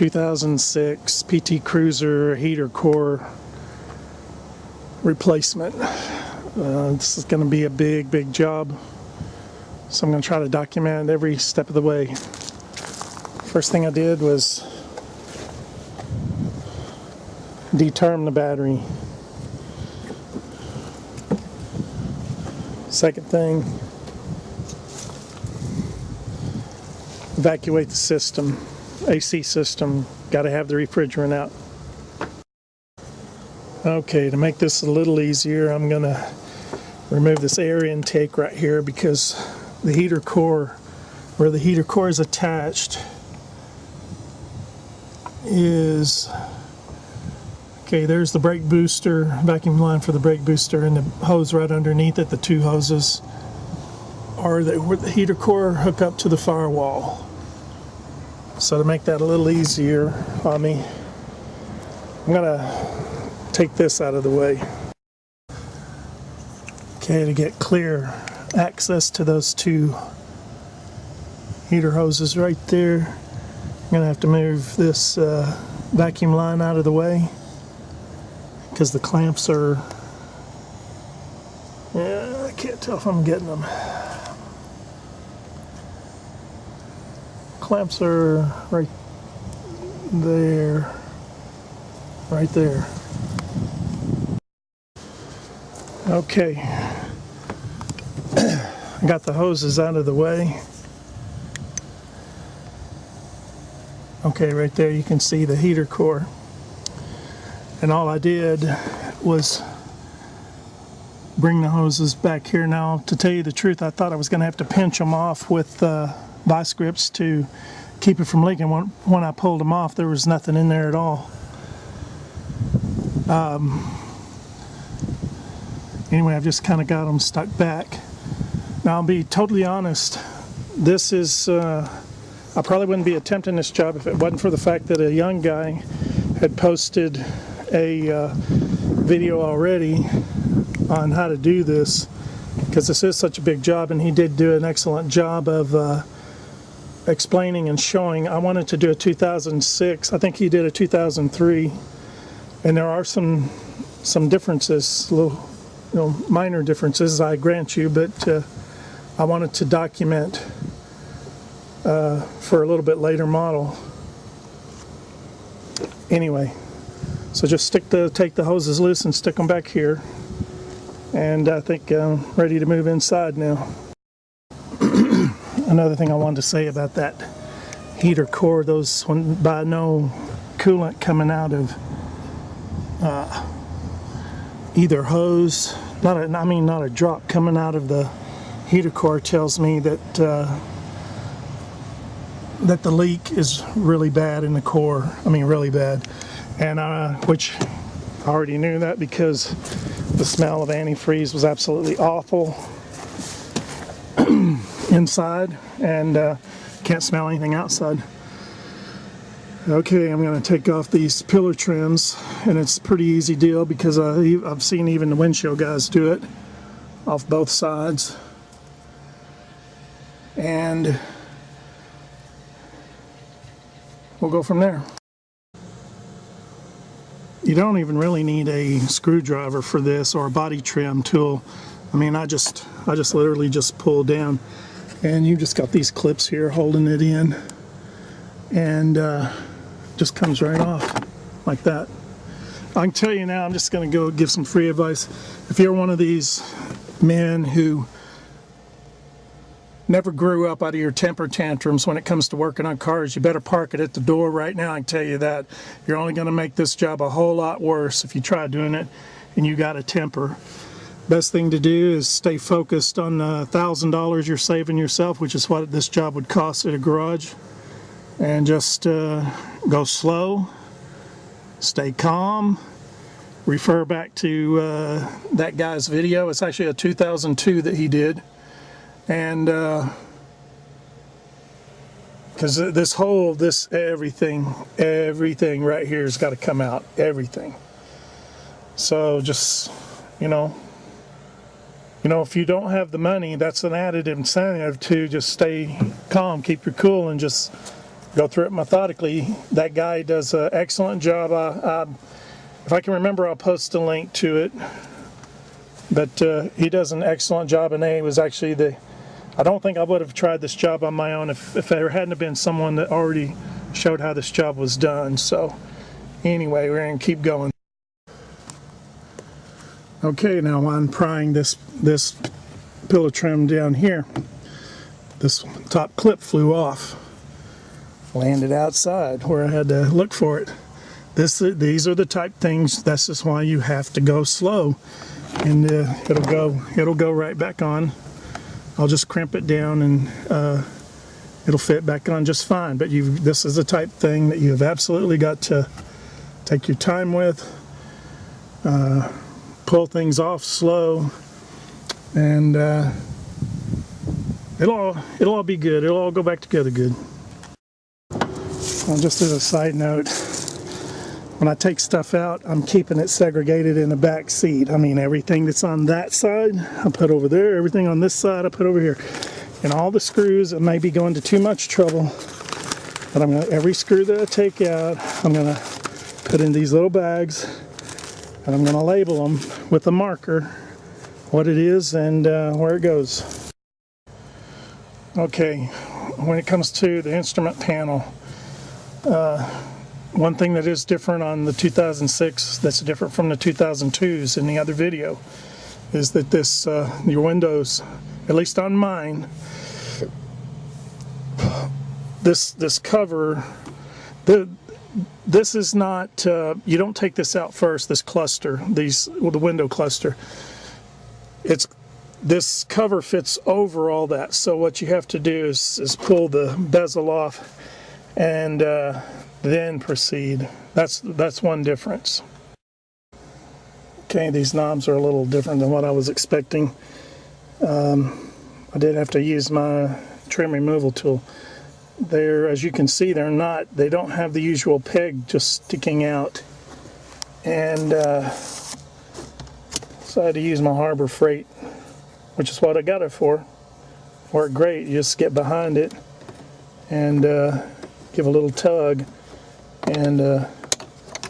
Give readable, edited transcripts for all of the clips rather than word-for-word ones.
2006 PT Cruiser heater core replacement. This is going to be a big job, so I'm going to try to document every step of the way. First thing I did was determ the battery. Second thing, evacuate the system, AC system. Got to have the refrigerant out. Okay, to make this a little easier, I'm going to remove this air intake right here, because the heater core, where the heater core is attached, is, okay, there's the brake booster, vacuum line for the brake booster, and the hose right underneath it. The two hoses are where the heater core hook up to the firewall. So to make that a little easier on me, I'm gonna take this out of the way. Okay, to get clear access to those two heater hoses right there, I'm gonna have to move this vacuum line out of the way, because the clamps are, yeah, I can't tell if I'm getting them. Clamps are right there, right there. Okay, I got the hoses out of the way. Okay, right there you can see the heater core. And all I did was bring the hoses back here. Now, to tell you the truth, I thought I was going to have to pinch them off with vice grips to keep it from leaking. When I pulled them off, there was nothing in there at all. Anyway, I've just kind of got them stuck back. Now, I'll be totally honest, this is, I probably wouldn't be attempting this job if it wasn't for the fact that a young guy had posted a video already on how to do this, because this is such a big job, and he did do an excellent job of explaining and showing. I wanted to do a 2006, I think he did a 2003, and there are some differences, little, minor differences, I grant you, but I wanted to document for a little bit later model. Anyway, so just take the hoses loose and stick them back here, and I think I'm ready to move inside now. Another thing I wanted to say about that heater core, those by no coolant coming out of either hose, not a drop coming out of the heater core, tells me that that the leak is really bad in the core. I mean, really bad. And which I already knew that, because the smell of antifreeze was absolutely awful inside, and can't smell anything outside. Okay, I'm going to take off these pillar trims, and it's a pretty easy deal, because I've seen even the windshield guys do it off both sides. And we'll go from there. You don't even really need a screwdriver for this, or a body trim tool. I mean, I just literally just pull down, and you just got these clips here holding it in, and just comes right off like that. I can tell you now, I'm just going to go give some free advice. If you're one of these men who never grew up out of your temper tantrums when it comes to working on cars, you better park it at the door right now. I can tell you that. You're only going to make this job a whole lot worse if you try doing it and you got a temper. Best thing to do is stay focused on the $1,000 you're saving yourself, which is what this job would cost at a garage, and just go slow, stay calm, refer back to that guy's video. It's actually a 2002 that he did. And because everything right here has got to come out, everything. So just, if you don't have the money, that's an added incentive to just stay calm, keep your cool, and just go through it methodically. That guy does an excellent job. If I can remember, I'll post a link to it. But he does an excellent job, and he was actually I don't think I would have tried this job on my own if there hadn't been someone that already showed how this job was done. So anyway, we're going to keep going. Okay, now I'm prying this pillow trim down here. This top clip flew off, landed outside where I had to look for it. These are the type things. That's just why you have to go slow, and it'll go right back on. I'll just crimp it down and it'll fit back on just fine. But this is the type thing that you have absolutely got to take your time with. Pull things off slow, and it'll all be good. It'll all go back together good. Well, just as a side note, when I take stuff out, I'm keeping it segregated in the back seat. I mean, everything that's on that side, I put over there. Everything on this side, I put over here. And all the screws that may be going to too much trouble, but every screw that I take out, I'm gonna put in these little bags, and I'm gonna label them with a marker, what it is and where it goes. Okay, when it comes to the instrument panel, one thing that is different on the 2006 that's different from the 2002s in the other video is that your windows, at least on mine, this cover, this is not, you don't take this out first, this cluster, the window cluster. This cover fits over all that, so what you have to do is pull the bezel off and then proceed. That's one difference. Okay, these knobs are a little different than what I was expecting. I did have to use my trim removal tool. As you can see, they don't have the usual peg just sticking out, and so I had to use my Harbor Freight, which is what I got it for. Worked great. You just get behind it and give a little tug, and there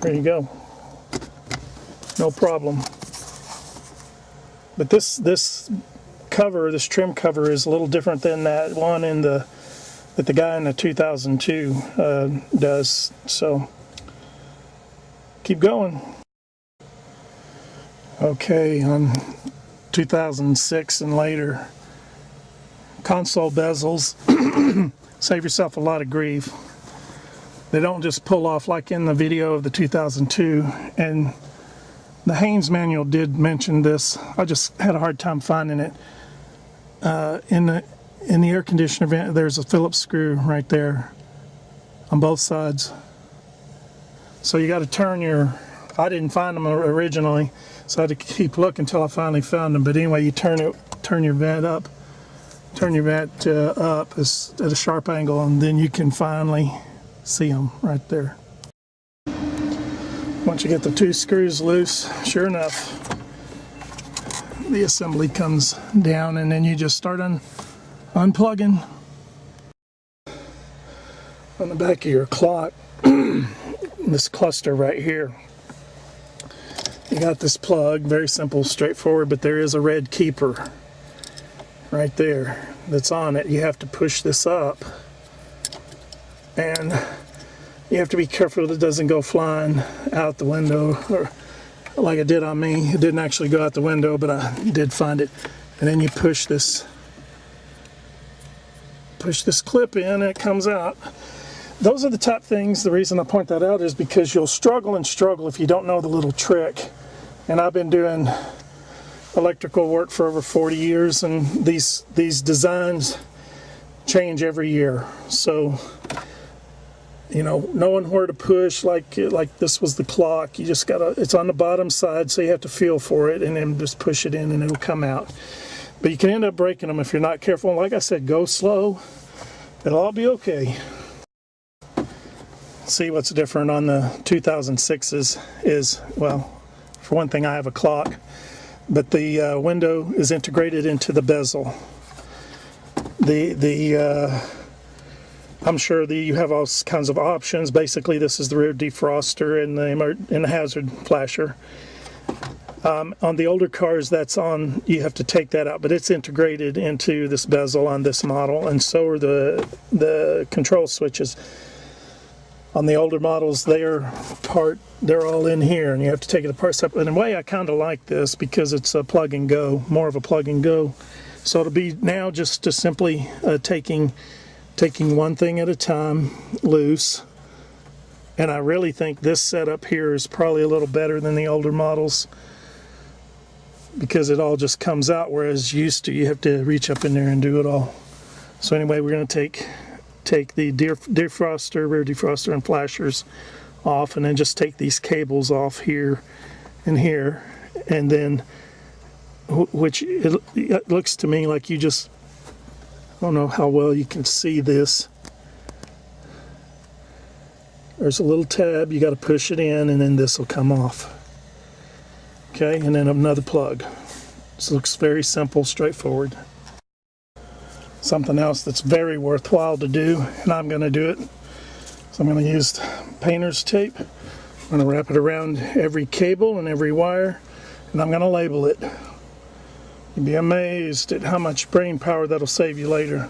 you go. No problem. But this cover, this trim cover, is a little different than that one that the guy in the 2002 does. So keep going. Okay, on 2006 and later, console bezels, save yourself a lot of grief. They don't just pull off like in the video of the 2002, and the Haynes manual did mention this. I just had a hard time finding it. In the air conditioner vent, there's a Phillips screw right there on both sides. So you got to turn I didn't find them originally, so I had to keep looking until I finally found them. But anyway, you turn your vent up at a sharp angle, and then you can finally see them right there. Once you get the two screws loose, sure enough, the assembly comes down, and then you just start unplugging. On the back of your clock, this cluster right here, you got this plug, very simple, straightforward, but there is a red keeper right there that's on it. You have to push this up, and you have to be careful that it doesn't go flying out the window, or like it did on me. It didn't actually go out the window, but I did find it. And then you push this clip in, and it comes out. Those are the top things. The reason I point that out is because you'll struggle if you don't know the little trick. And I've been doing electrical work for over 40 years, and these designs change every year. So, you know, knowing where to push, like this was the clock, you just gotta, it's on the bottom side, so you have to feel for it and then just push it in and it'll come out. But you can end up breaking them if you're not careful. And like I said, go slow. It'll all be okay. See, what's different on the 2006s is, well, for one thing, I have a clock, but the window is integrated into the bezel. The I'm sure that you have all kinds of options. Basically, this is the rear defroster and the hazard flasher. On the older cars, that's on. You have to take that out, but it's integrated into this bezel on this model, and so are the control switches. On the older models, they're all in here, and you have to take it apart separately. In a way, I kind of like this because it's a plug and go, more of a plug and go. So it'll be now just simply taking one thing at a time loose. And I really think this setup here is probably a little better than the older models, because it all just comes out, whereas used to you have to reach up in there and do it all. So anyway, we're going to take the defroster, rear defroster, and flashers off, and then just take these cables off here and here, and then which it looks to me like you just, I don't know how well you can see this. There's a little tab, you got to push it in, and then this will come off. Okay, and then another plug. This looks very simple, straightforward. Something else that's very worthwhile to do, and I'm going to do it. So I'm going to use painter's tape. I'm going to wrap it around every cable and every wire, and I'm going to label it. You'd be amazed at how much brain power that'll save you later.